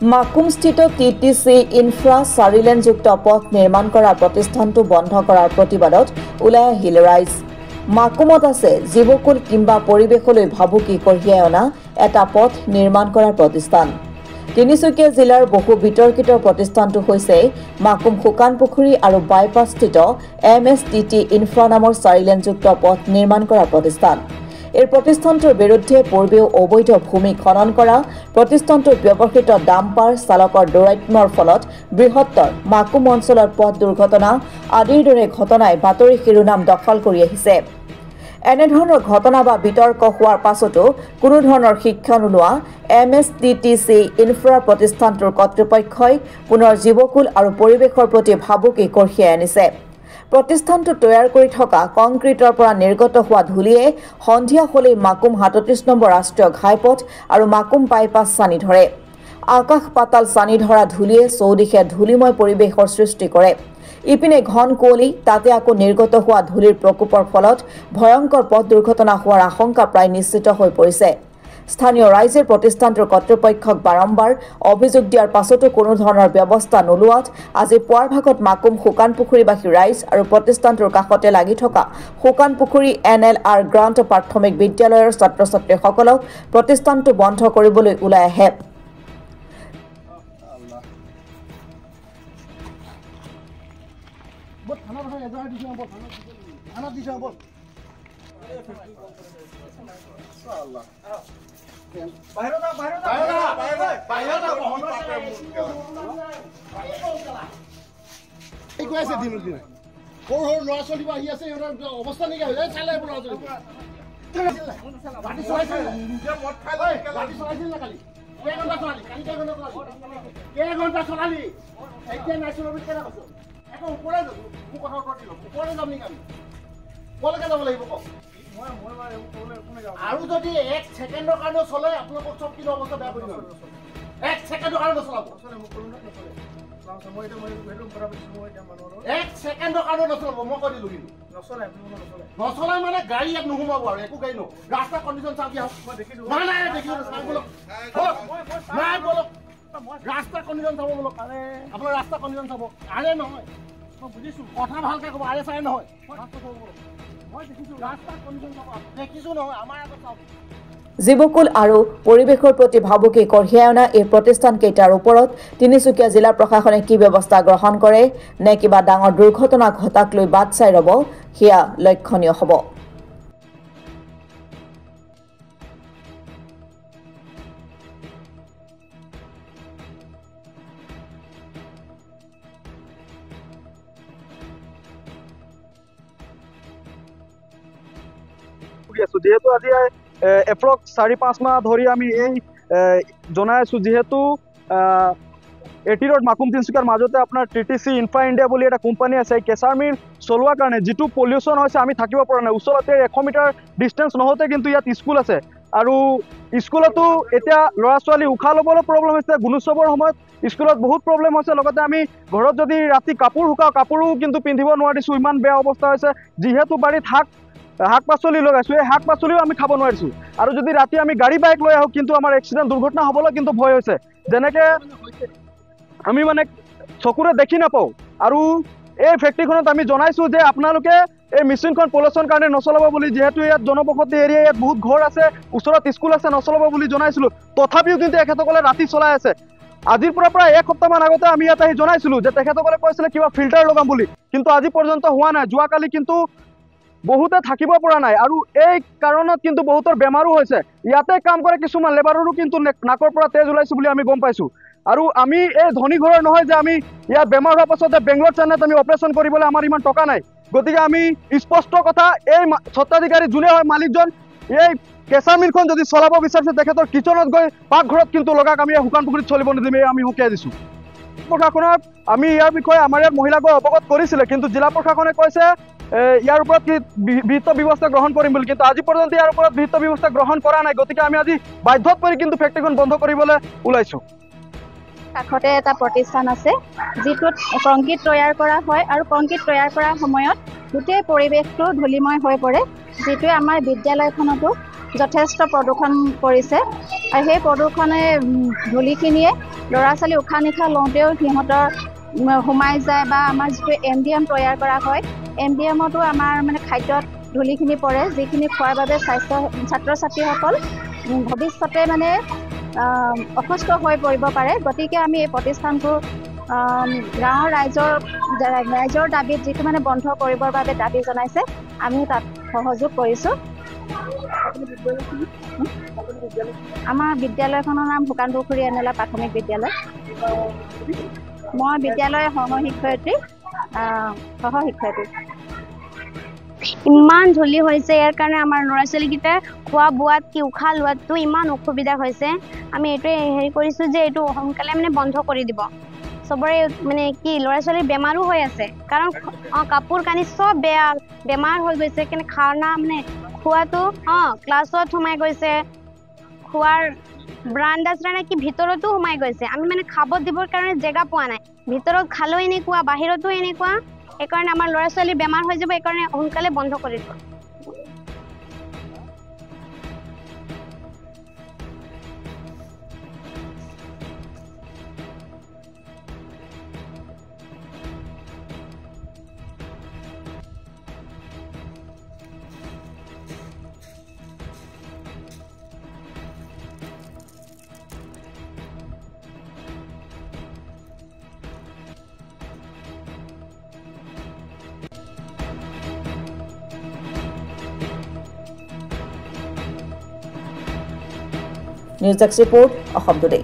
মাকুমস্থিত TTC infra 4 লেনযুক্ত পথ নিৰ্মাণ কৰা প্ৰতিষ্ঠানটো বন্ধ কৰাৰ প্ৰতিবাদত ওলাই আহিল ৰাইজ। মাকুমত আছে জীৱকুল কিংবা পৰিৱেশলৈ ভাবুকি কঢ়িয়াই অনা এটা পথ নিৰ্মাণ কৰাৰ প্ৰতিষ্ঠান। তিনিচুকীয়া জিলাৰ বহু বিতৰ্কিত প্ৰতিষ্ঠানটো হৈছে মাকুম শুকান পুখুৰী আৰু বাইপাছস্থিত MSTT ইনফ্ৰা নামৰ 4 লেনযুক্ত পথ নিৰ্মাণ কৰা প্ৰতিষ্ঠান। এই প্ৰতিষ্ঠানটোৰ বিৰুদ্ধে পূৰ্বেও অবৈধ ভূমি খনন কৰা, প্ৰতিষ্ঠানটোত ব্যৱহৃত ডাম্পাৰ চালকৰ দৌৰাত্ম্যৰ ফলত বৃহত্তৰ মাকুম অঞ্চলত পথ দুৰ্ঘটনা আদিৰ দৰে ঘটনাই বাতৰি শিৰোনাম দখল কৰি আহিছে। এনেধৰণৰ ঘটনা বা বিতৰ্ক হোৱাৰ পাছতো কোনো ধৰণৰ শিক্ষা নোলোৱা MSTTC ইনফ্ৰা প্ৰতিষ্ঠানটোৰ কৰ্তৃপক্ষই পুনৰ জীৱকুল আৰু পৰিৱেশৰ প্ৰতি ভাবুকি কঢ়িয়াই আনিছে। প্ৰতিষ্ঠানটো তৈয়াৰ কৰি থকা কংক্ৰিটৰ পৰা নিৰ্গত হোৱা ধূলিয়ে সন্ধিয়া হ'লেই মাকুম ৩৭ নম্বৰ ৰাষ্ট্ৰীয় ঘাইপথ আৰু মাকুম বাইপাছ চানি ধৰে। আকাশ পাতাল চানি ধৰা ধূলিয়ে চৌদিশে ধূলিময় পৰিৱেশৰ সৃষ্টি কৰে। ইপিনে ঘন কুঁৱলী, তাতে আকৌ নিৰ্গত হোৱা ধূলিৰ প্ৰকোপৰ ফলত ভয়ংকৰ পথ দুৰ্ঘটনা হোৱাৰ আশংকা প্ৰায় নিশ্চিত হৈ পৰিছে। স্থানীয় ৰাইজে প্ৰতিষ্ঠানটোৰ কৰ্তৃপক্ষক বাৰম্বাৰ অভিযোগ দিয়াৰ পাছতো কোনো ধৰণৰ ব্যৱস্থা নোলোৱাত আজি পুৱাৰ ভাগত মাকুম শুকান পুখুৰীবাসী ৰাইজ আৰু প্ৰতিষ্ঠানটোৰ কাষতে লাগি থকা শুকান পুখুৰী NLR গ্ৰাণ্ট প্ৰাথমিক বিদ্যালয়ৰ ছাত্ৰ ছাত্ৰীসকলক প্ৰতিষ্ঠানটো বন্ধ কৰিবলৈ ওলাই আহে। অৱস্থা নাইকিয়া হৈ যায় চালে আৰু যদি 1 ছেকেণ্ডৰ কাৰণে চলে আপোনালোকক চব কিনো অৱস্থা বেয়া কৰি দিব। 1 ছেকেণ্ডৰ কাৰণে নচলাব, 1 ছেকেণ্ডৰ কাৰণে নচলাব। মই কৈ দিলো কিন্তু নচলাই মানে গাড়ী ইয়াত নোসোমাব আৰু একো গাড়ী নহয়। ৰাস্তা কণ্ডিশ্যন চাওক নাই বলক, ৰাস্তা কণ্ডিশ্যন চাব বলক। আপোনাৰ ৰাস্তা কণ্ডিশ্যন চাব। আৰে নহয়, মই বুজিছো, কথা ভালকে ক'ব। আৰে চাই নহয়, জীৱকুল আৰু পৰিৱেশৰ প্ৰতি ভাবুকি কঢ়িয়াই অনা এই প্ৰতিষ্ঠানকেইটাৰ ওপৰত তিনিচুকীয়া জিলা প্ৰশাসনে কি ব্যৱস্থা গ্ৰহণ কৰে নে কিবা ডাঙৰ দুৰ্ঘটনা ঘটাক লৈ বাট চাই ৰ'ব, সেয়া লক্ষণীয় হ'ব। যেহেতু আজি এপ্ৰক্স 4-5 মাহ ধৰি আমি এই জনাই আছো, যিহেতু এটি ৰোড মাকুম তিনিচুকীয়াৰ মাজতে আপোনাৰ TTC ইনফ্ৰা ইণ্ডিয়া বুলি এটা কোম্পানী আছে। কেঁচাৰ মিল চলোৱাৰ কাৰণে যিটো পলিউশ্যন হৈছে আমি থাকিব পৰা নাই। ওচৰতে 100 মিটাৰ ডিষ্টেঞ্চ নহওঁতে কিন্তু ইয়াত স্কুল আছে আৰু স্কুলতো এতিয়া ল'ৰা ছোৱালী উশাহ ল'বলৈ প্ৰব্লেম হৈছে। গুণোৎসৱৰ সময়ত স্কুলত বহুত প্ৰব্লেম হৈছে। লগতে আমি ঘৰত যদি ৰাতি কাপোৰ শুকাওঁ, কাপোৰো কিন্তু পিন্ধিব নোৱাৰিছোঁ, ইমান বেয়া অৱস্থা হৈছে। যিহেতু বাৰীত শাক পাচলি লগাইছোঁ, এই শাক পাচলিও আমি খাব নোৱাৰিছোঁ। আৰু যদি ৰাতি আমি গাড়ী বাইক লৈ আহোঁ, কিন্তু আমাৰ এক্সিডেণ্ট দুৰ্ঘটনা হ'বলৈ কিন্তু ভয় হৈছে। যেনেকৈ আমি মানে চকুৰে দেখি নাপাওঁ। আৰু এই ফেক্টৰীখনত আমি জনাইছোঁ যে আপোনালোকে এই মেচিনখন পলিউশ্যন কাৰণে নচলাব বুলি। যিহেতু ইয়াত জনবসতি এৰিয়া, ইয়াত বহুত ঘৰ আছে, ওচৰত স্কুল আছে, নচলাব বুলি জনাইছিলোঁ। তথাপিও কিন্তু এখেতসকলে ৰাতি চলাই আছে। আজিৰ পৰা প্ৰায় 1 সপ্তাহমান আগতে আমি ইয়াত আহি জনাইছিলোঁ যে তেখেতসকলে কৈছিলে কিবা ফিল্টাৰ লগাম বুলি, কিন্তু আজি পৰ্যন্ত হোৱা নাই। যোৱাকালি কিন্তু বহুতে থাকিব পৰা নাই আৰু এই কাৰণত কিন্তু বহুতৰ বেমাৰো হৈছে। ইয়াতে কাম কৰে কিছুমান লেবাৰৰো কিন্তু নাকৰ পৰা তেজ ওলাইছে বুলি আমি গম পাইছোঁ। আৰু আমি এই ধনী ঘৰৰ নহয় যে আমি ইয়াত বেমাৰ হোৱাৰ পাছতে বেংগলোৰ চেন্নাইত আমি অপাৰেশ্যন কৰিবলৈ আমাৰ ইমান টকা নাই। গতিকে আমি স্পষ্ট কথা, এই স্বত্বাধিকাৰী যোনে হয় মালিকজন, এই কেঁচা মিলখন যদি চলাব বিচাৰিছে তেখেতৰ কিচনত গৈ পাকঘৰত কিন্তু লগাক। আমি শুকান পুখুৰীত চলিব নিদিম, আমি সকীয়াই দিছোঁ। প্ৰশাসনক আমি ইয়াৰ বিষয়ে আমাৰ ইয়াত মহিলাগৰাকীক অৱগত কৰিছিলে, কিন্তু জিলা প্ৰশাসনে কৈছে ইয়াৰ ওপৰত কি বিহিত ব্যৱস্থা গ্ৰহণ কৰিম বুলি, কিন্তু আজি পৰ্যন্ত ইয়াৰ ওপৰত বিহিত ব্যৱস্থা গ্ৰহণ কৰা নাই। গতিকে আমি আজি বাধ্যত পৰি কিন্তু ফেক্টৰীখন বন্ধ কৰিবলৈ ওলাইছোঁ। কাষতে এটা প্ৰতিষ্ঠান আছে যিটোত কংক্ৰিট তৈয়াৰ কৰা হয় আৰু কংক্ৰিট তৈয়াৰ কৰাৰ সময়ত গোটেই পৰিৱেশটো ধূলিময় হৈ পৰে, যিটোৱে আমাৰ বিদ্যালয়খনতো যথেষ্ট প্ৰদূষণ কৰিছে। আৰু সেই প্ৰদূষণে ধূলিখিনিয়ে ল'ৰা ছোৱালী উশাহ নিশাহ লওঁতেও সিহঁতৰ সোমাই যায় বা আমাৰ যিটো MDM তৈয়াৰ কৰা হয় MDMতো আমাৰ মানে খাদ্যত ধূলিখিনি পৰে যিখিনি খোৱাৰ বাবে ছাত্ৰ ছাত্ৰীসকল ভৱিষ্যতে মানে অসুস্থ হৈ পৰিব পাৰে গতিকে আমি এই প্ৰতিষ্ঠানটো গাঁৱৰ ৰাইজৰ দাবীত যিটো মানে বন্ধ কৰিবৰ বাবে দাবী জনাইছে আমি তাত সহযোগ কৰিছোঁ আমাৰ বিদ্যালয়খনৰ নাম শুকানপুখুৰী এনেলা প্ৰাথমিক বিদ্যালয় মই বিদ্যালয়ৰ সহশিক্ষয়িত্ৰী ইমান ধূলি হৈছে ইয়াৰ কাৰণে আমাৰ ল'ৰা ছোৱালীকেইটাৰ খোৱা বোৱাত কি উশাহ লোৱাটো ইমান অসুবিধা হৈছে আমি এইটোৱে হেৰি কৰিছোঁ যে এইটো সোনকালে মানে বন্ধ কৰি দিব চবৰে মানে কি ল'ৰা ছোৱালীৰ বেমাৰো হৈ আছে কাৰণ কাপোৰ কানি চব বেমাৰ হৈ গৈছে কিন্তু খানা মানে খোৱাটো ক্লাছত সোমাই গৈছে খোৱাৰ ব্ৰাণ্ডা চ্ৰাণ্ডা কি ভিতৰতো সোমাই গৈছে আমি মানে খাব দিবৰ কাৰণে জেগা পোৱা নাই ভিতৰত খালেও এনেকুৱা বাহিৰতো এনেকুৱা এইকাৰণে আমাৰ ল'ৰা ছোৱালীৰ বেমাৰ হৈ যাব এইকাৰণে সোনকালে বন্ধ কৰি দিব news desk report Assam today